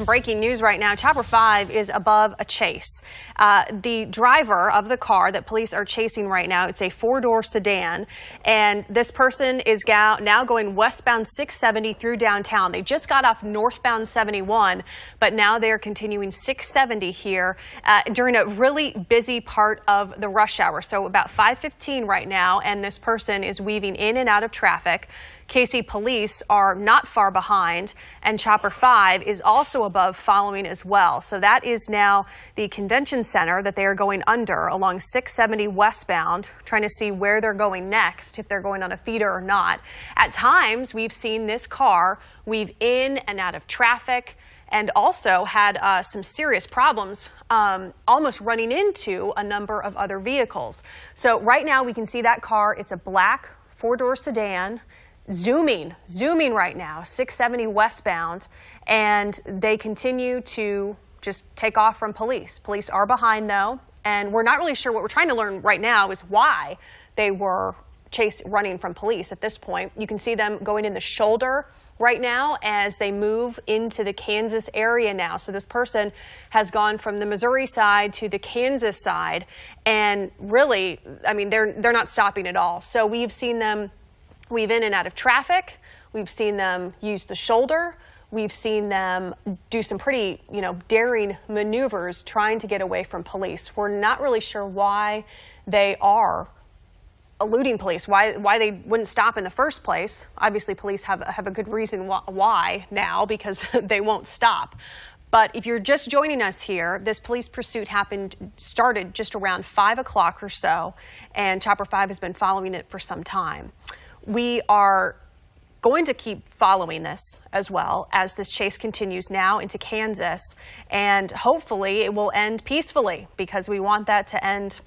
some breaking news right now. Chopper 5 is above a chase. The driver of the car that police are chasing right now, it's a four-door sedan, and this person is now going westbound 670 through downtown. They just got off northbound 71, but now they're continuing 670 here during a really busy part of the rush hour. So about 5:15 right now, and this person is weaving in and out of traffic. KC police are not far behind, and Chopper 5 is also above following as well. So that is now the convention center that they are going under along 670 westbound, trying to see where they're going next, if they're going on a feeder or not. At times, we've seen this car weave in and out of traffic and also had some serious problems, almost running into a number of other vehicles. So right now we can see that car. It's a black four-door sedan. Zooming right now, 670 westbound, and they continue to just take off from police. Police are behind though, and we're not really sure. What we're trying to learn right now is why they were running from police at this point. You can see them going in the shoulder right now as they move into the Kansas area now. So this person has gone from the Missouri side to the Kansas side, and really, I mean, they're not stopping at all. So we've seen them weave in and out of traffic. We've seen them use the shoulder. We've seen them do some pretty, daring maneuvers trying to get away from police. We're not really sure why they are eluding police, why they wouldn't stop in the first place. Obviously, police have a good reason why now, because they won't stop. But if you're just joining us here, this police pursuit started just around 5 o'clock or so, and Chopper 5 has been following it for some time. We are going to keep following this as well as this chase continues now into Kansas, and hopefully it will end peacefully, because we want that to end,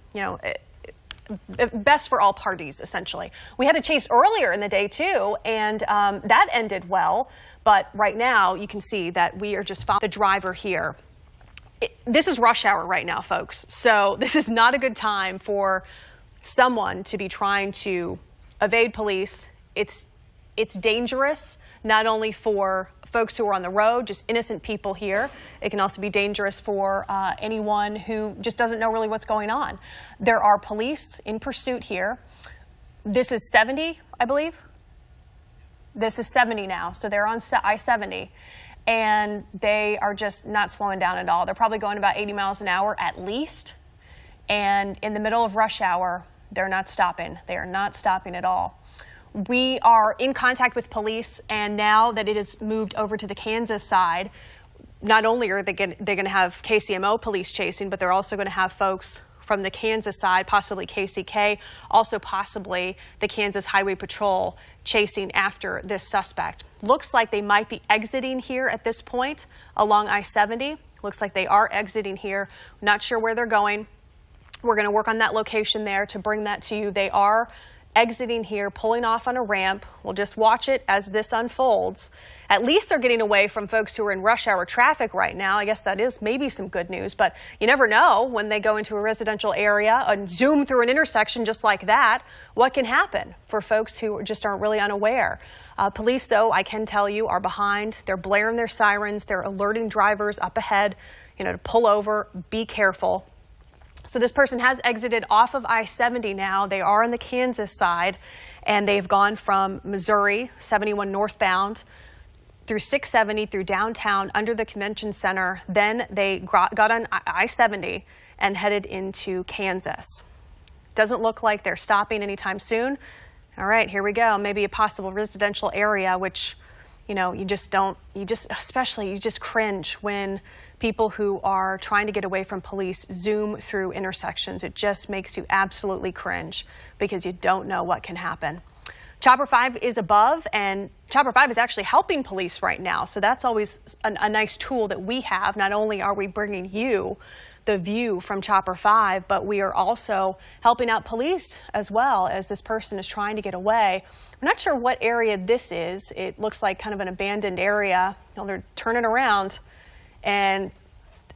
best for all parties, essentially. We had a chase earlier in the day too, and that ended well, but right now you can see that we are just following the driver here. This is rush hour right now, folks, so this is not a good time for someone to be trying to evade police. It's dangerous, not only for folks who are on the road, just innocent people here. It can also be dangerous for anyone who just doesn't know really what's going on. There are police in pursuit here. This is 70, I believe. This is 70 now, so they're on I-70, and they are just not slowing down at all. They're probably going about 80 miles an hour at least, and in the middle of rush hour, they're not stopping. They are not stopping at all. We are in contact with police, and now that it has moved over to the Kansas side, not only are they're going to have KCMO police chasing, but they're also going to have folks from the Kansas side, possibly KCK, also possibly the Kansas Highway Patrol chasing after this suspect. Looks like they might be exiting here at this point along I-70. Looks like they are exiting here. Not sure where they're going. We're going to work on that location there to bring that to you. They are exiting here, pulling off on a ramp. We'll just watch it as this unfolds. At least they're getting away from folks who are in rush hour traffic right now. I guess that is maybe some good news, but you never know when they go into a residential area and zoom through an intersection just like that, what can happen for folks who just aren't really unaware. Police, though, I can tell you, are behind. They're blaring their sirens. They're alerting drivers up ahead, to pull over, be careful. So this person has exited off of I-70 now. They are on the Kansas side, and they've gone from Missouri, 71 northbound, through 670 through downtown under the convention center. Then they got on I-70 and headed into Kansas. Doesn't look like they're stopping anytime soon. All right, here we go. Maybe a possible residential area, which, you just cringe when people who are trying to get away from police zoom through intersections. It just makes you absolutely cringe because you don't know what can happen. Chopper 5 is above, and Chopper 5 is actually helping police right now. So that's always a nice tool that we have. Not only are we bringing you the view from Chopper 5, but we are also helping out police as well as this person is trying to get away. I'm not sure what area this is. It looks like kind of an abandoned area. They're turning around. And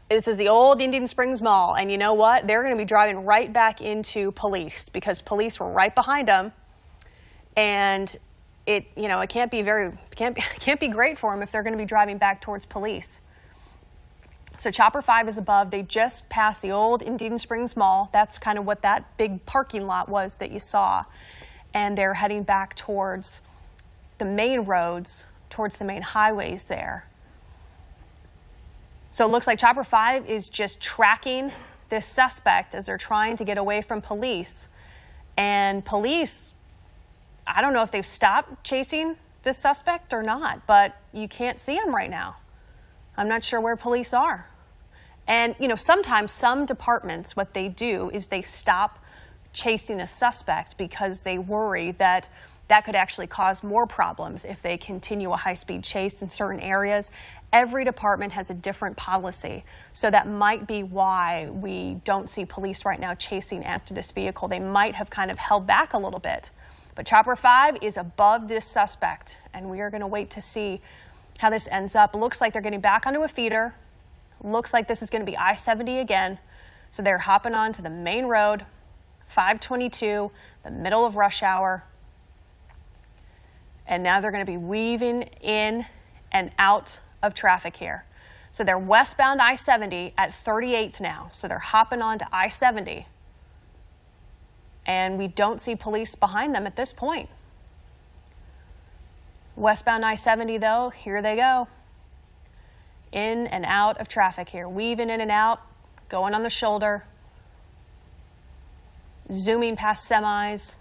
this is the old Indian Springs Mall, and you know what? They're going to be driving right back into police because police were right behind them, and it can't be great for them if they're going to be driving back towards police. So Chopper 5 is above. They just passed the old Indian Springs Mall. That's kind of what that big parking lot was that you saw. And they're heading back towards the main roads, towards the main highways there. So it looks like Chopper 5 is just tracking this suspect as they're trying to get away from police. And police, I don't know if they've stopped chasing this suspect or not, but you can't see him right now. I'm not sure where police are. And, you know, sometimes some departments, what they do is they stop chasing a suspect because they worry that that could actually cause more problems if they continue a high-speed chase in certain areas. Every department has a different policy, so that might be why we don't see police right now chasing after this vehicle. They might have kind of held back a little bit. But Chopper 5 is above this suspect, and we are going to wait to see how this ends up. It looks like they're getting back onto a feeder. Looks like this is going to be I-70 again. So they're hopping onto the main road, 522, the middle of rush hour. And now they're going to be weaving in and out of traffic here. So they're westbound I-70 at 38th now. So they're hopping onto I-70. And we don't see police behind them at this point. Westbound I-70 though, here they go. In and out of traffic here, weaving in and out, going on the shoulder, zooming past semis,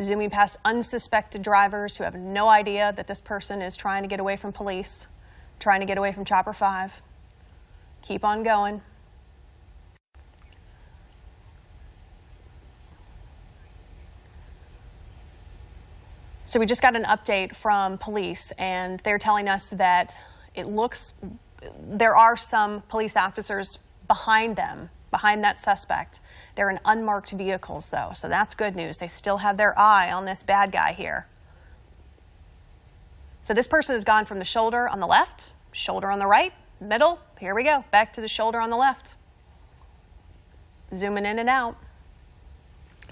zooming past unsuspected drivers who have no idea that this person is trying to get away from police, trying to get away from Chopper 5. Keep on going. So we just got an update from police, and they're telling us that it looks there are some police officers behind them, behind that suspect. They're in unmarked vehicles, though, so that's good news. They still have their eye on this bad guy here. So this person has gone from the shoulder on the left, shoulder on the right, middle. Here we go, back to the shoulder on the left. Zooming in and out.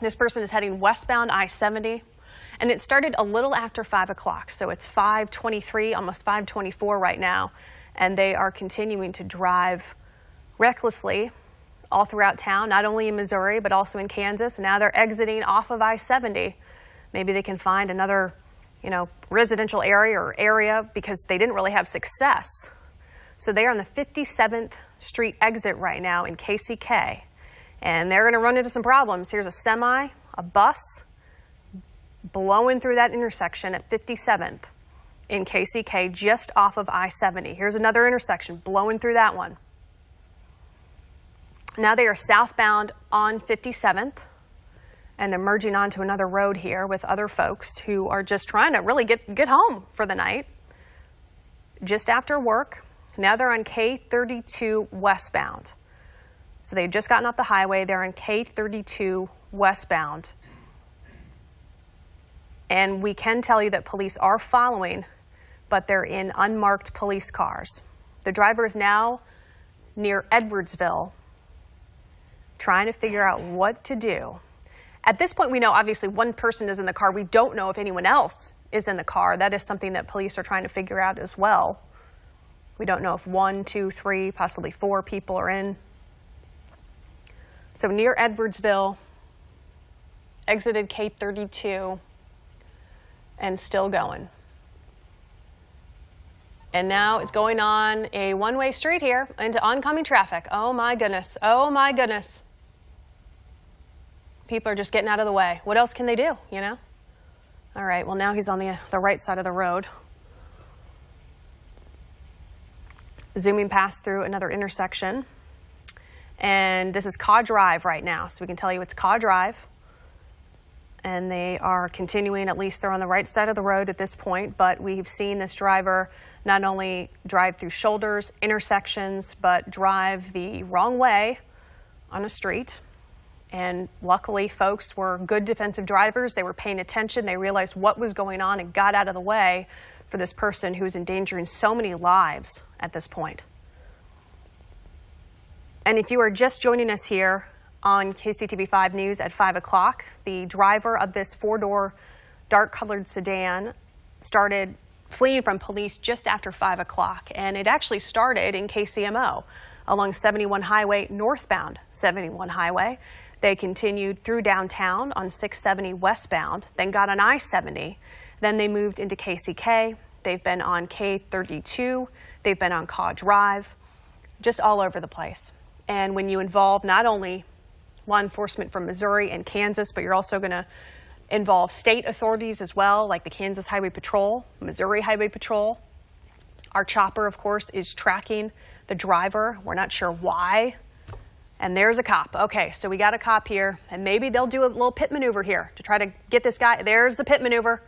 This person is heading westbound I-70. And it started a little after 5 o'clock, so it's 5:23, almost 5:24 right now, and they are continuing to drive recklessly all throughout town, not only in Missouri, but also in Kansas. And now they're exiting off of I-70. Maybe they can find another, residential area because they didn't really have success. So they are on the 57th Street exit right now in KCK, and they're going to run into some problems. Here's a semi, a bus, blowing through that intersection at 57th in KCK, just off of I-70. Here's another intersection, blowing through that one. Now they are southbound on 57th, and they're merging onto another road here with other folks who are just trying to really get home for the night, just after work. Now they're on K32 westbound. So they've just gotten off the highway. They're on K32 westbound. And we can tell you that police are following, but they're in unmarked police cars. The driver is now near Edwardsville, trying to figure out what to do. At this point, we know obviously one person is in the car. We don't know if anyone else is in the car. That is something that police are trying to figure out as well. We don't know if 1, 2, 3, possibly 4 people are in. So near Edwardsville, exited K32, and still going. And now it's going on a one-way street here into oncoming traffic. Oh my goodness, oh my goodness. People are just getting out of the way. What else can they do, All right, well now he's on the right side of the road. Zooming past through another intersection. And this is Caw Drive right now, so we can tell you it's Caw Drive. And they are continuing, at least they're on the right side of the road at this point, but we've seen this driver not only drive through shoulders, intersections, but drive the wrong way on a street. And luckily, folks were good defensive drivers. They were paying attention. They realized what was going on and got out of the way for this person who is endangering so many lives at this point. And if you are just joining us here on KCTV5 News at 5 o'clock, the driver of this 4-door dark-colored sedan started fleeing from police just after 5 o'clock, and it actually started in KCMO. along 71 Highway, northbound 71 Highway. They continued through downtown on 670 westbound, then got on I-70. Then they moved into KCK. They've been on K32. They've been on Caw Drive, just all over the place. And when you involve not only law enforcement from Missouri and Kansas, but you're also going to involve state authorities as well, like the Kansas Highway Patrol, Missouri Highway Patrol. Our chopper, of course, is tracking the driver. We're not sure why. And there's a cop. Okay, so we got a cop here, and maybe they'll do a little pit maneuver here to try to get this guy. There's the pit maneuver.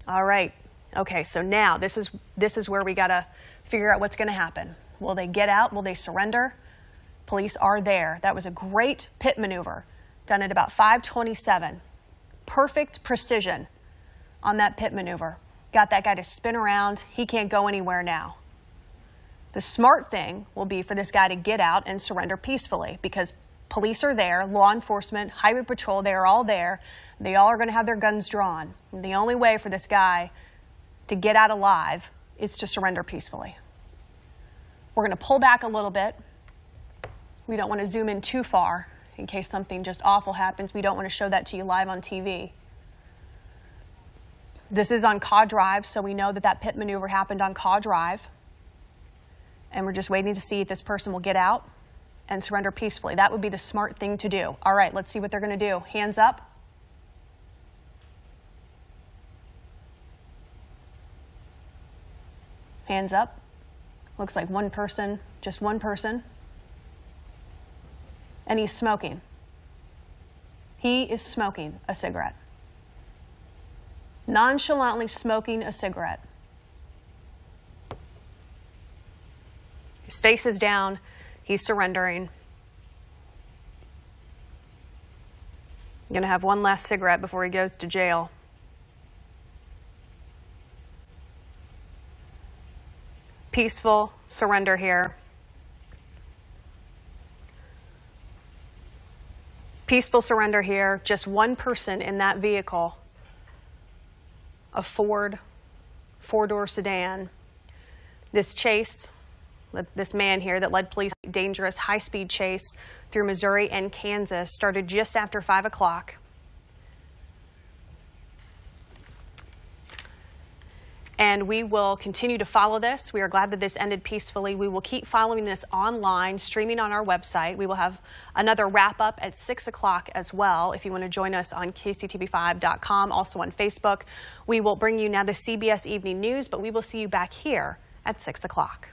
All right. Okay, so now this is where we got to figure out what's going to happen. Will they get out? Will they surrender? Police are there. That was a great pit maneuver done at about 5:27. Perfect precision on that pit maneuver. Got that guy to spin around. He can't go anywhere now. The smart thing will be for this guy to get out and surrender peacefully, because police are there, law enforcement, highway patrol, they are all there. They all are going to have their guns drawn. And the only way for this guy to get out alive is to surrender peacefully. We're going to pull back a little bit. We don't want to zoom in too far in case something just awful happens. We don't want to show that to you live on TV. This is on Caw Drive, so we know that that pit maneuver happened on Caw Drive. And we're just waiting to see if this person will get out and surrender peacefully. That would be the smart thing to do. All right, let's see what they're going to do. Hands up. Hands up. Looks like one person, just one person. And he's smoking. He is smoking a cigarette. Nonchalantly smoking a cigarette. His face is down. He's surrendering. I'm going to have one last cigarette before he goes to jail. Peaceful surrender here. Peaceful surrender here. Just one person in that vehicle. A Ford four-door sedan. This chase, this man here that led police dangerous high-speed chase through Missouri and Kansas started just after 5 o'clock. And we will continue to follow this. We are glad that this ended peacefully. We will keep following this online, streaming on our website. We will have another wrap-up at 6 o'clock as well. If you want to join us on KCTV5.com, also on Facebook. We will bring you now the CBS Evening News, but we will see you back here at 6 o'clock.